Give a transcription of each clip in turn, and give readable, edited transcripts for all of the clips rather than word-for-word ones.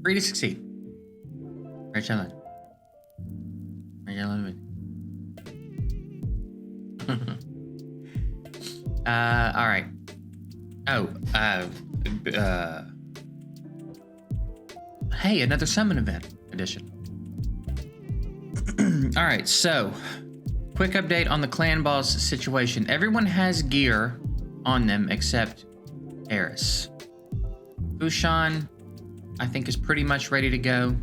Free to succeed. Right, challenge. Right, challenge. All right. Oh, hey, another summon event edition. All right, so quick update on the clan boss situation. Everyone has gear on them except Eris. Fushan, I think, is pretty much ready to go.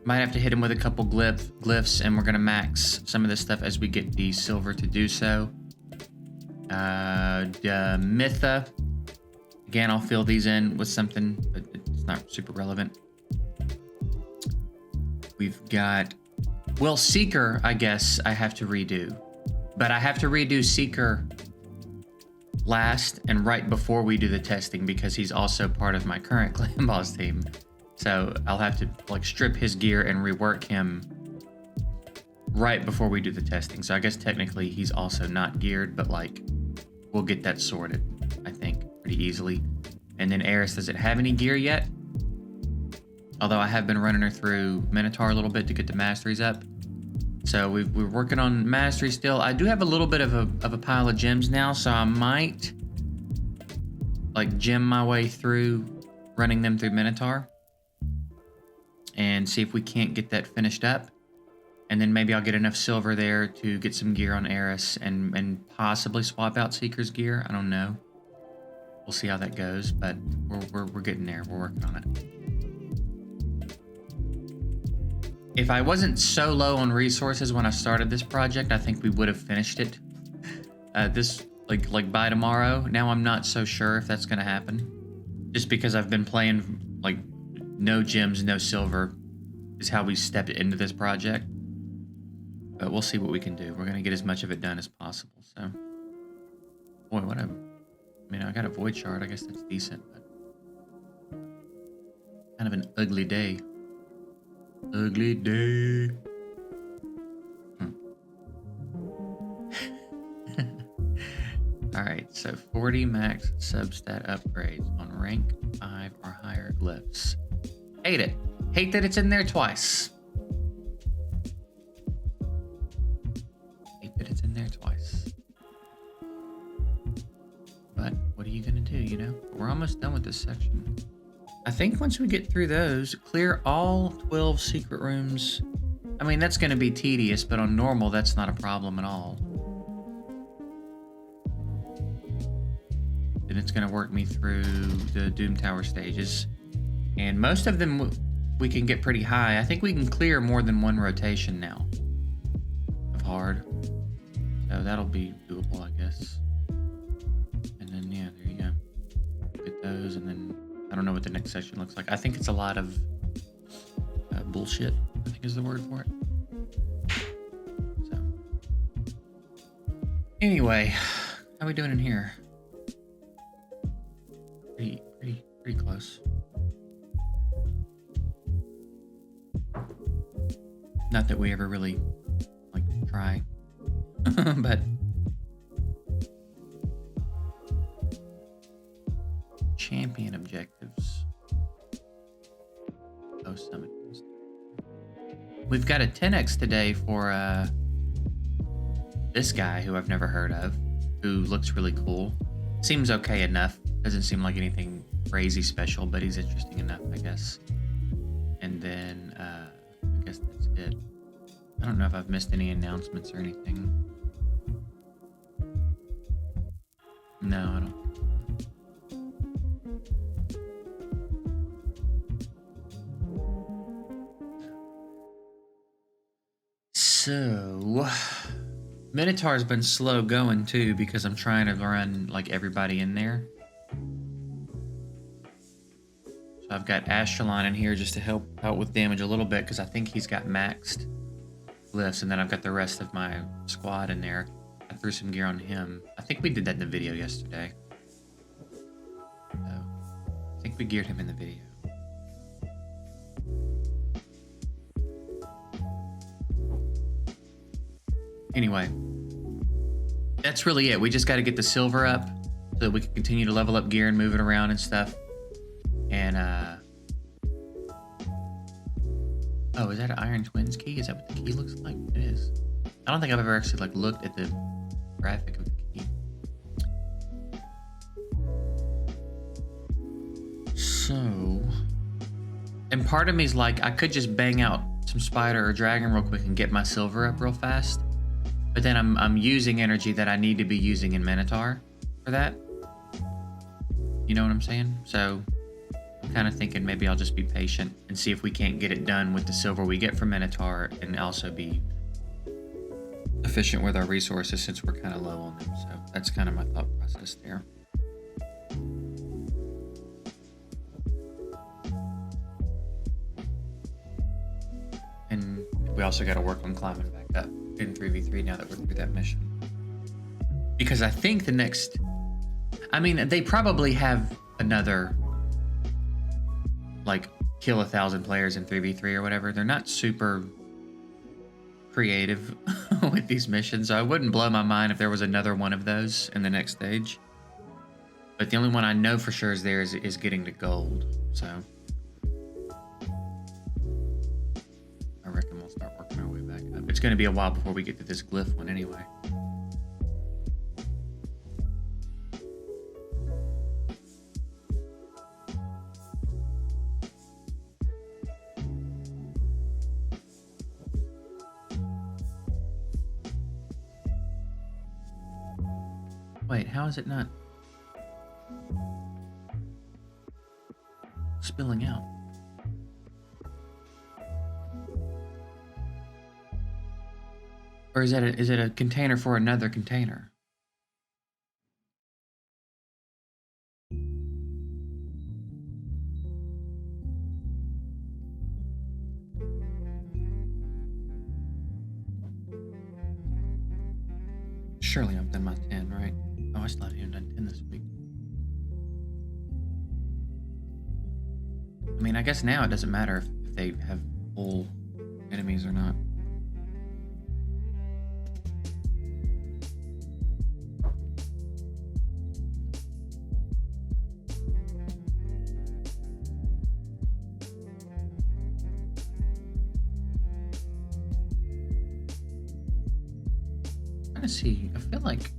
Might have to hit him with a couple glyphs, and we're gonna max some of this stuff as we get the silver to do so. Mytha, again, I'll fill these in with something, but it's not super relevant. We've got, well, Seeker, I guess I have to redo, but I have to redo Seeker last and right before we do the testing because he's also part of my current clan boss team. So I'll have to like strip his gear and rework him right before we do the testing. So I guess technically he's also not geared, but like we'll get that sorted, I think, pretty easily. And then Eris doesn't have any gear yet. Although I have been running her through Minotaur a little bit to get the masteries up. So we're working on mastery still. I do have a little bit of a pile of gems now, so I might like gem my way through running them through Minotaur and see if we can't get that finished up. And then maybe I'll get enough silver there to get some gear on Eris and possibly swap out Seeker's gear. I don't know. We'll see how that goes, but we're getting there. We're working on it. If I wasn't so low on resources when I started this project, I think we would have finished it. This like by tomorrow. Now I'm not so sure if that's gonna happen. Just because I've been playing like no gems, no silver is how we stepped into this project. But we'll see what we can do. We're gonna get as much of it done as possible. So, boy, I mean, I got a void shard. I guess that's decent, but kind of an ugly day. Ugly day. All right, so 40 max substat upgrades on rank 5 or higher glyphs. Hate it. Hate that it's in there twice. Hate that it's in there twice. But what are you gonna do, you know? We're almost done with this section. I think once we get through those, clear all 12 secret rooms. I mean, that's gonna be tedious, but on normal, that's not a problem at all. Then it's gonna work me through the Doom Tower stages. And most of them we can get pretty high. I think we can clear more than one rotation now of hard. So that'll be doable, I guess. And then, yeah, there you go. Get those, and then I don't know what the next section looks like. I think it's a lot of bullshit, I think is the word for it. So, anyway, how we doing in here? Pretty close. Not that we ever really like try, but champion objectives. Oh, summit. We've got a 10x today for this guy who I've never heard of, who looks really cool. Seems okay enough. Doesn't seem like anything crazy special, but he's interesting enough, I guess. And then I guess that's it. I don't know if I've missed any announcements or anything. No, I don't. So, Minotaur's been slow going too because I'm trying to run like everybody in there. So I've got Ashelon in here just to help out with damage a little bit because I think he's got maxed glyphs, and then I've got the rest of my squad in there. I threw some gear on him. I think we did that in the video yesterday. So, I think we geared him in the video. Anyway, that's really it. We just got to get the silver up so that we can continue to level up gear and move it around and stuff. And Oh, is that an Iron Twins key? Is that what the key looks like? It is. I don't think I've ever actually like looked at the graphic of the key. So, and part of me is like, I could just bang out some spider or dragon real quick and get my silver up real fast. But then I'm using energy that I need to be using in Minotaur for that. You know what I'm saying? So I'm kind of thinking maybe I'll just be patient and see if we can't get it done with the silver we get from Minotaur and also be efficient with our resources since we're kind of low on them. So that's kind of my thought process there. And we also got to work on climbing back up in 3v3 now that we're through that mission. Because I think the next... I mean, they probably have another, like, kill 1,000 players in 3v3 or whatever. They're not super creative with these missions, so I wouldn't blow my mind if there was another one of those in the next stage. But the only one I know for sure is getting to gold, so... I reckon we'll start working our way back up. It's going to be a while before we get to this glyph one anyway. Wait, how is it not spilling out? Or is it a container for another container? Surely I've done my 10, right? Oh, I still haven't even done 10 this week. I mean, I guess now it doesn't matter if they have full enemies or not. I'm trying to see, I feel like...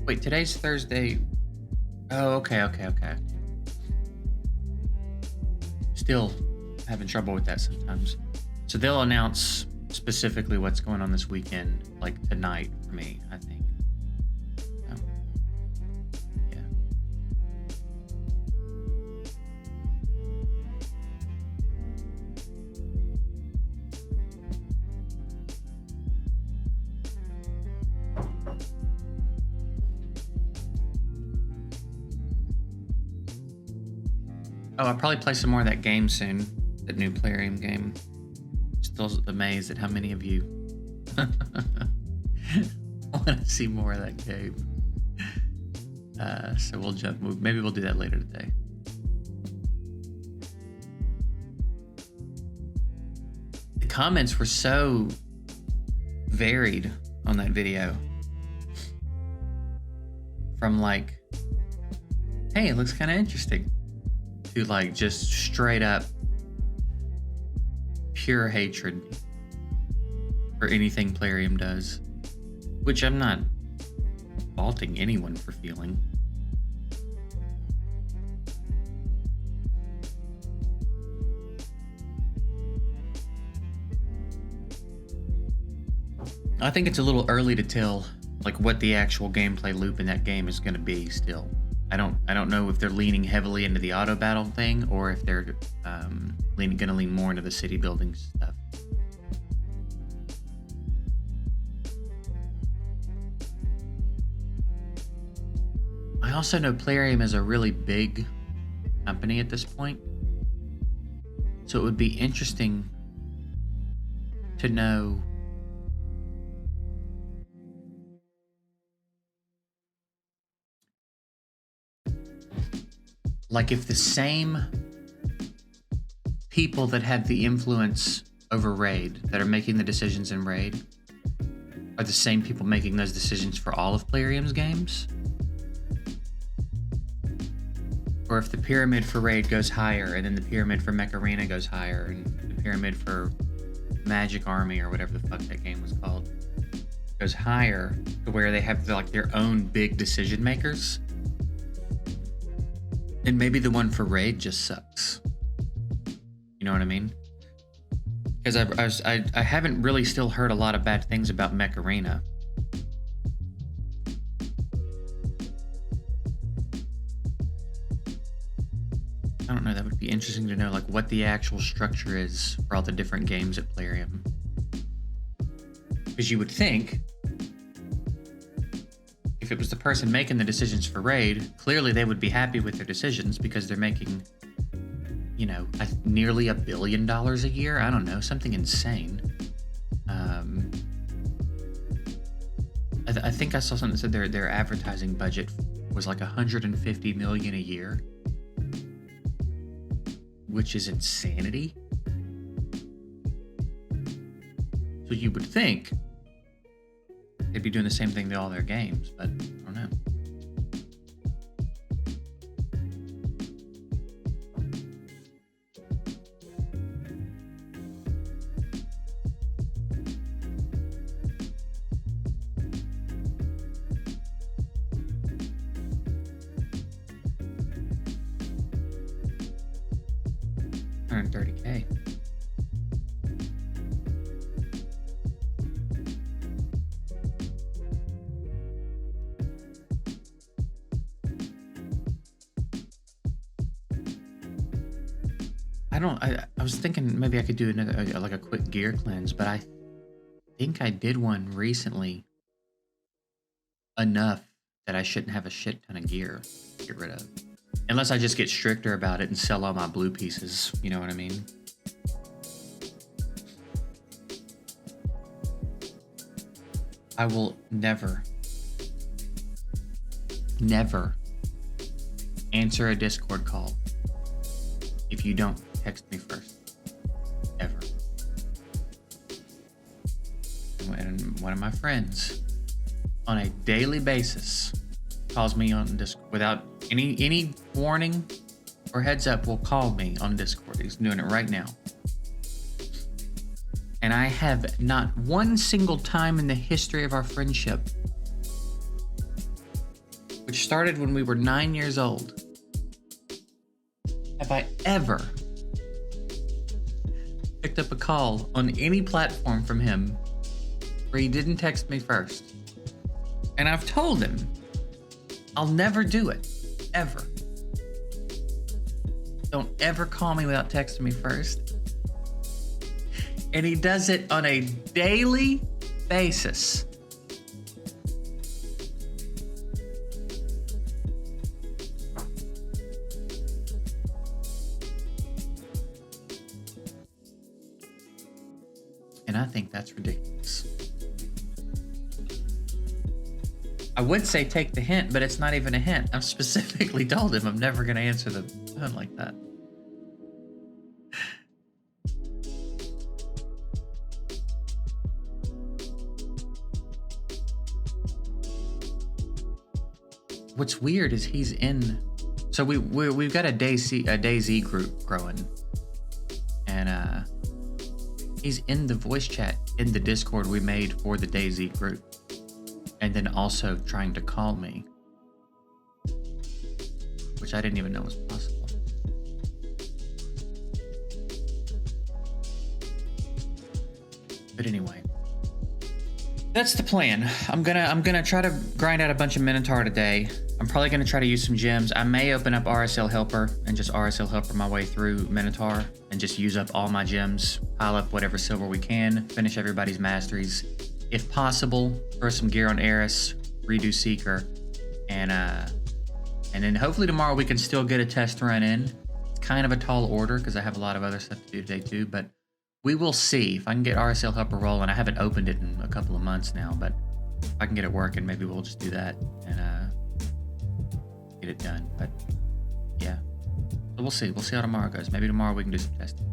Wait, today's Thursday. Oh, okay. Still having trouble with that sometimes. So they'll announce specifically what's going on this weekend, like tonight for me, I think. So, yeah. Oh, I'll probably play some more of that game soon, that new Plarium game. Still amazed at how many of you want to see more of that game. So we'll maybe we'll do that later today. The comments were so varied on that video. From like, hey, it looks kind of interesting, to like just straight up pure hatred for anything Plarium does, which I'm not faulting anyone for feeling. I think it's a little early to tell like what the actual gameplay loop in that game is going to be still. I don't know if they're leaning heavily into the auto battle thing or if they're going to lean more into the city building stuff. I also know Plarium is a really big company at this point, so it would be interesting to know like if the same people that have the influence over Raid, that are making the decisions in Raid, are the same people making those decisions for all of Plarium's games. Or if the pyramid for Raid goes higher, and then the pyramid for Mech Arena goes higher, and the pyramid for Magic Army, or whatever the fuck that game was called, goes higher to where they have like their own big decision makers. And maybe the one for Raid just sucks. You know what I mean? Because I haven't really still heard a lot of bad things about Mech Arena. I don't know, that would be interesting to know like what the actual structure is for all the different games at Plarium. Because you would think if it was the person making the decisions for Raid, clearly they would be happy with their decisions because they're making, you know, nearly $1 billion a year. I don't know, something insane. I think I saw something that said their advertising budget was like $150 million a year, which is insanity. So you would think they'd be doing the same thing to all their games, but I don't know. $130K. I was thinking maybe I could do another like a quick gear cleanse, but I think I did one recently enough that I shouldn't have a shit ton of gear to get rid of. Unless I just get stricter about it and sell all my blue pieces, you know what I mean? I will never answer a Discord call if you don't text me first. Ever. And one of my friends on a daily basis calls me on Discord without any warning or heads up, will call me on Discord. He's doing it right now. And I have not one single time in the history of our friendship, which started when we were 9 years old, have I ever picked up a call on any platform from him where he didn't text me first. And I've told him I'll never do it. Ever. Don't ever call me without texting me first. And he does it on a daily basis. And I think that's ridiculous. I would say take the hint, but it's not even a hint. I've specifically told him I'm never going to answer the phone like that. What's weird is he's in. So we've got a DayZ group growing, and he's in the voice chat in the Discord we made for the DayZ group. And then also trying to call me, which I didn't even know was possible. But anyway, that's the plan. I'm gonna try to grind out a bunch of Minotaur today. I'm probably gonna try to use some gems. I may open up RSL Helper and just RSL Helper my way through Minotaur and just use up all my gems, pile up whatever silver we can, finish everybody's masteries. If possible, throw some gear on Eris, redo Seeker, and then hopefully tomorrow we can still get a test run in. It's kind of a tall order because I have a lot of other stuff to do today too, but we will see if I can get RSL Helper rolling. I haven't opened it in a couple of months now, but if I can get it working, maybe we'll just do that and get it done. But yeah, so we'll see. We'll see how tomorrow goes. Maybe tomorrow we can do some testing.